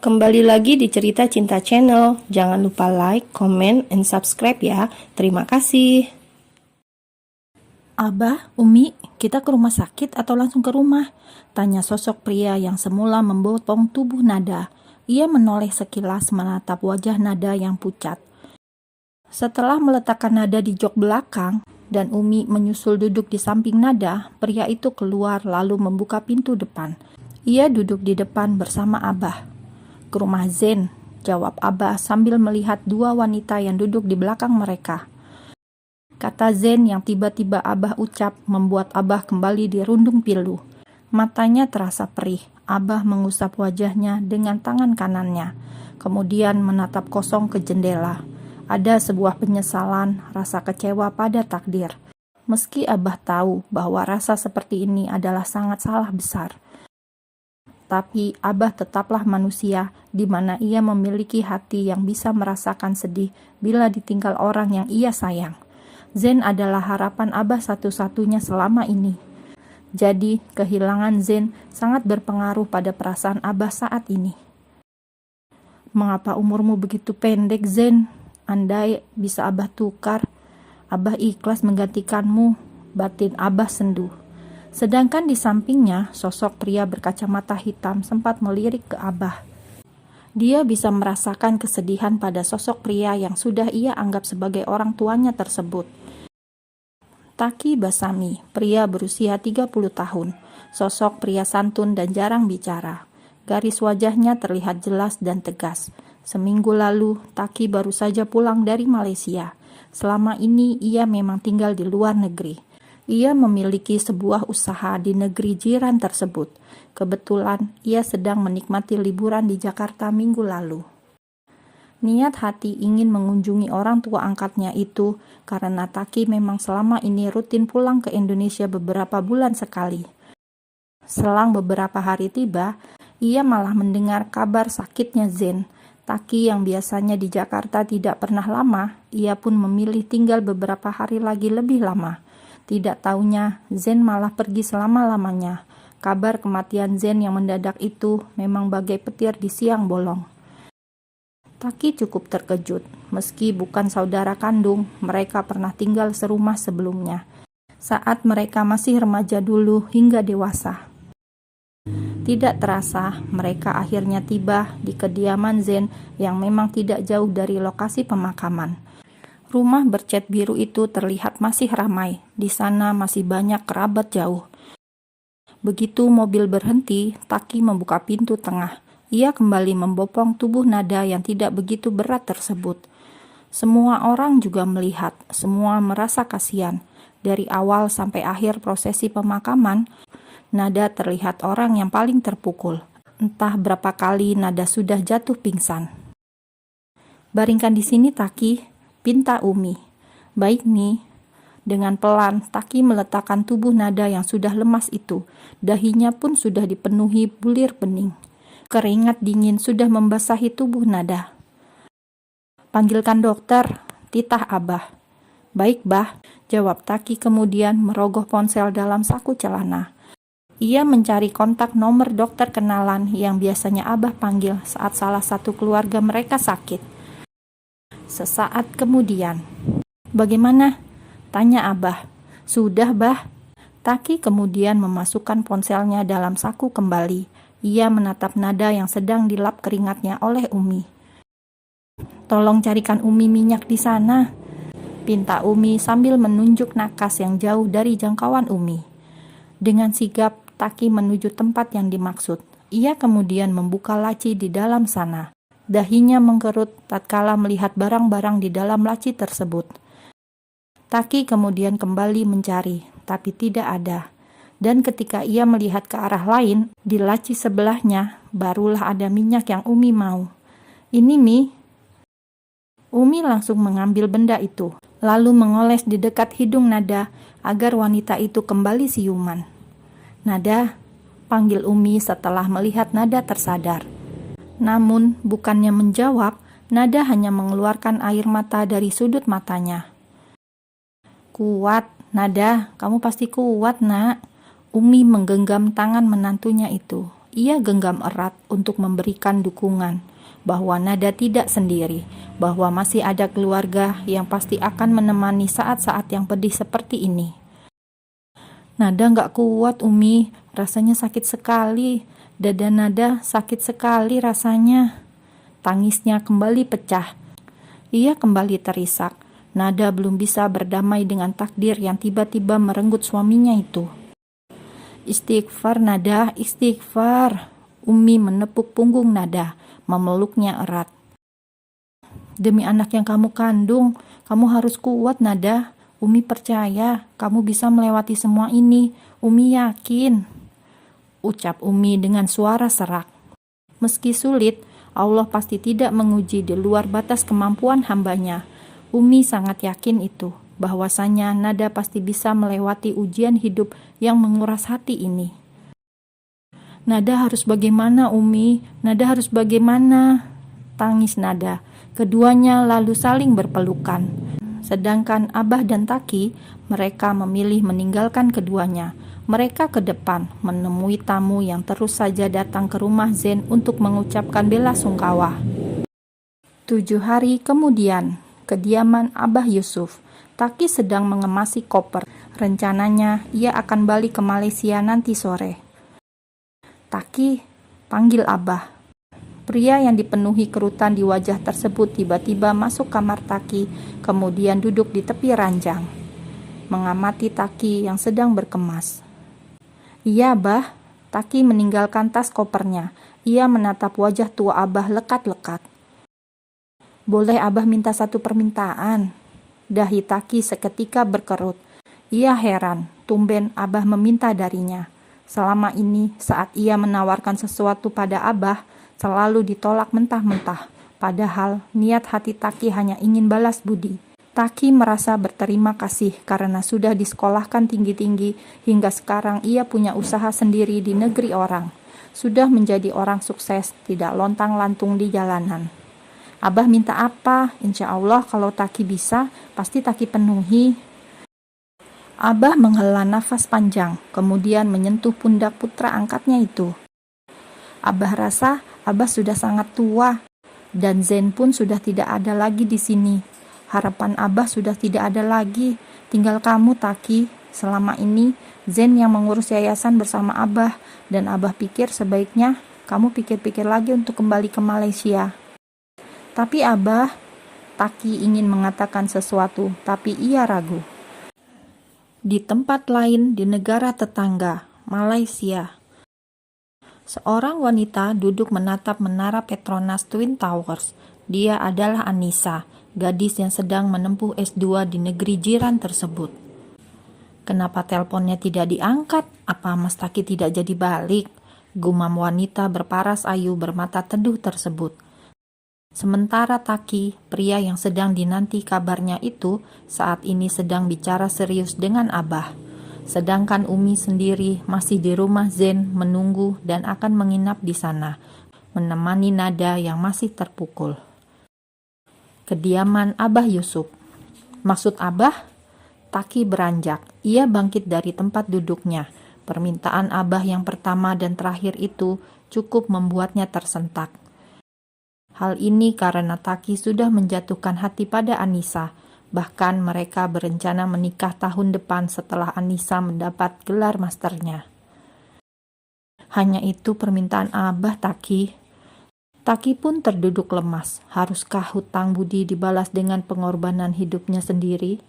Kembali lagi di Cerita Cinta Channel. Jangan lupa like, comment, and subscribe ya. Terima kasih. Abah, Umi, kita ke rumah sakit atau langsung ke rumah? Tanya sosok pria yang semula membopong tubuh Nada. Ia menoleh sekilas menatap wajah Nada yang pucat. Setelah meletakkan Nada di jok belakang dan Umi menyusul duduk di samping Nada, pria itu keluar lalu membuka pintu depan. Ia duduk di depan bersama Abah. Ke rumah Zen, jawab Abah sambil melihat dua wanita yang duduk di belakang mereka. Kata Zen yang tiba-tiba Abah ucap membuat Abah kembali dirundung pilu. Matanya terasa perih. Abah mengusap wajahnya dengan tangan kanannya, kemudian menatap kosong ke jendela. Ada sebuah penyesalan, rasa kecewa pada takdir. Meski Abah tahu bahwa rasa seperti ini adalah sangat salah besar. Tapi Abah tetaplah manusia, di mana ia memiliki hati yang bisa merasakan sedih bila ditinggal orang yang ia sayang. Zen adalah harapan Abah satu-satunya selama ini. Jadi, kehilangan Zen sangat berpengaruh pada perasaan Abah saat ini. Mengapa umurmu begitu pendek, Zen? Andai bisa Abah tukar, Abah ikhlas menggantikanmu, batin Abah sendu. Sedangkan di sampingnya, sosok pria berkacamata hitam sempat melirik ke Abah. Dia bisa merasakan kesedihan pada sosok pria yang sudah ia anggap sebagai orang tuanya tersebut. Taki Basami, pria berusia 30 tahun, sosok pria santun dan jarang bicara. Garis wajahnya terlihat jelas dan tegas. Seminggu lalu, Taki baru saja pulang dari Malaysia. Selama ini ia memang tinggal di luar negeri. Ia memiliki sebuah usaha di negeri jiran tersebut. Kebetulan ia sedang menikmati liburan di Jakarta minggu lalu. Niat hati ingin mengunjungi orang tua angkatnya itu karena Taki memang selama ini rutin pulang ke Indonesia beberapa bulan sekali. Selang beberapa hari tiba, ia malah mendengar kabar sakitnya Zen. Taki yang biasanya di Jakarta tidak pernah lama, ia pun memilih tinggal beberapa hari lagi lebih lama. Tidak taunya, Zen malah pergi selama-lamanya. Kabar kematian Zen yang mendadak itu memang bagai petir di siang bolong. Taki cukup terkejut. Meski bukan saudara kandung, mereka pernah tinggal serumah sebelumnya. Saat mereka masih remaja dulu hingga dewasa. Tidak terasa, mereka akhirnya tiba di kediaman Zen yang memang tidak jauh dari lokasi pemakaman. Rumah bercat biru itu terlihat masih ramai. Di sana masih banyak kerabat jauh. Begitu mobil berhenti, Taki membuka pintu tengah. Ia kembali membopong tubuh Nada yang tidak begitu berat tersebut. Semua orang juga melihat, semua merasa kasihan. Dari awal sampai akhir prosesi pemakaman, Nada terlihat orang yang paling terpukul. Entah berapa kali Nada sudah jatuh pingsan. Baringkan di sini, Taki, pinta Umi. Baik nih. Dengan pelan, Taki meletakkan tubuh Nada yang sudah lemas itu. Dahinya pun sudah dipenuhi bulir bening. Keringat dingin sudah membasahi tubuh Nada. Panggilkan dokter, titah Abah. Baik, Bah, jawab Taki kemudian merogoh ponsel dalam saku celana. Ia mencari kontak nomor dokter kenalan yang biasanya Abah panggil saat salah satu keluarga mereka sakit. Sesaat kemudian, bagaimana? Tanya Abah. Sudah, Bah. Taki kemudian memasukkan ponselnya dalam saku kembali. Ia menatap Nada yang sedang dilap keringatnya oleh Umi. Tolong carikan Umi minyak di sana, pinta Umi sambil menunjuk nakas yang jauh dari jangkauan Umi. Dengan sigap, Taki menuju tempat yang dimaksud. Ia kemudian membuka laci di dalam sana. Dahinya mengkerut tatkala melihat barang-barang di dalam laci tersebut. Taki kemudian kembali mencari, tapi tidak ada. Dan ketika ia melihat ke arah lain, di laci sebelahnya, barulah ada minyak yang Umi mau. Ini Mi. Umi langsung mengambil benda itu, lalu mengoles di dekat hidung Nada agar wanita itu kembali siuman. Nada, panggil Umi setelah melihat Nada tersadar. Namun, bukannya menjawab, Nada hanya mengeluarkan air mata dari sudut matanya. Kuat, Nada, kamu pasti kuat, Nak. Umi menggenggam tangan menantunya itu. ia genggam erat untuk memberikan dukungan bahwa Nada tidak sendiri, bahwa masih ada keluarga yang pasti akan menemani saat-saat yang pedih seperti ini. Nada gak kuat, Umi, rasanya sakit sekali. Dada Nada sakit sekali rasanya. Tangisnya kembali pecah. Ia kembali terisak. Nada belum bisa berdamai dengan takdir yang tiba-tiba merenggut suaminya itu. Istighfar Nada, istighfar. Umi menepuk punggung Nada, memeluknya erat. Demi anak yang kamu kandung, kamu harus kuat Nada. Umi percaya kamu bisa melewati semua ini. Umi yakin. Ucap Umi dengan suara serak. Meski sulit, Allah pasti tidak menguji di luar batas kemampuan hambanya. Umi sangat yakin itu, bahwasanya Nada pasti bisa melewati ujian hidup yang menguras hati ini. Nada harus bagaimana, Umi? Nada harus bagaimana? Tangis Nada. Keduanya lalu saling berpelukan. Sedangkan Abah dan Taki, mereka memilih meninggalkan keduanya. Mereka ke depan menemui tamu yang terus saja datang ke rumah Zen untuk mengucapkan bela sungkawa. 7 hari kemudian, kediaman Abah Yusuf. Taki sedang mengemasi koper. Rencananya ia akan balik ke Malaysia nanti sore. Taki, panggil Abah. Pria yang dipenuhi kerutan di wajah tersebut tiba-tiba masuk kamar Taki, kemudian duduk di tepi ranjang, mengamati Taki yang sedang berkemas. Iya, Abah. Taki meninggalkan tas kopernya. Ia menatap wajah tua Abah lekat-lekat. Boleh Abah minta satu permintaan? Dahi Taki seketika berkerut. Ia heran, tumben Abah meminta darinya. Selama ini, saat ia menawarkan sesuatu pada Abah, selalu ditolak mentah-mentah. Padahal niat hati Taki hanya ingin balas budi. Taki merasa berterima kasih karena sudah disekolahkan tinggi-tinggi hingga sekarang ia punya usaha sendiri di negeri orang. Sudah menjadi orang sukses, tidak lontang-lantung di jalanan. Abah minta apa? Insya Allah kalau Taki bisa, pasti Taki penuhi. Abah menghela nafas panjang, kemudian menyentuh pundak putra angkatnya itu. Abah rasa Abah sudah sangat tua, dan Zen pun sudah tidak ada lagi di sini. Harapan Abah sudah tidak ada lagi, tinggal kamu Taki. Selama ini Zen yang mengurus yayasan bersama Abah, dan Abah pikir sebaiknya kamu pikir-pikir lagi untuk kembali ke Malaysia. Tapi Abah, Taki ingin mengatakan sesuatu, tapi ia ragu. Di tempat lain di negara tetangga, Malaysia, seorang wanita duduk menatap menara Petronas Twin Towers. Dia adalah Anissa, gadis yang sedang menempuh S2 di negeri jiran tersebut. Kenapa teleponnya tidak diangkat? Apa Mas Taki tidak jadi balik? Gumam wanita berparas ayu bermata teduh tersebut. Sementara Taki, pria yang sedang dinanti kabarnya itu, saat ini sedang bicara serius dengan Abah. Sedangkan Umi sendiri masih di rumah Zen menunggu dan akan menginap di sana, menemani Nada yang masih terpukul. Kediaman Abah Yusuf. Maksud Abah? Taki beranjak. Ia bangkit dari tempat duduknya. Permintaan Abah yang pertama dan terakhir itu cukup membuatnya tersentak. Hal ini karena Taki sudah menjatuhkan hati pada Anissa. Bahkan mereka berencana menikah tahun depan setelah Anissa mendapat gelar masternya. Hanya itu permintaan Abah, Taki. Taki pun terduduk lemas. Haruskah hutang budi dibalas dengan pengorbanan hidupnya sendiri?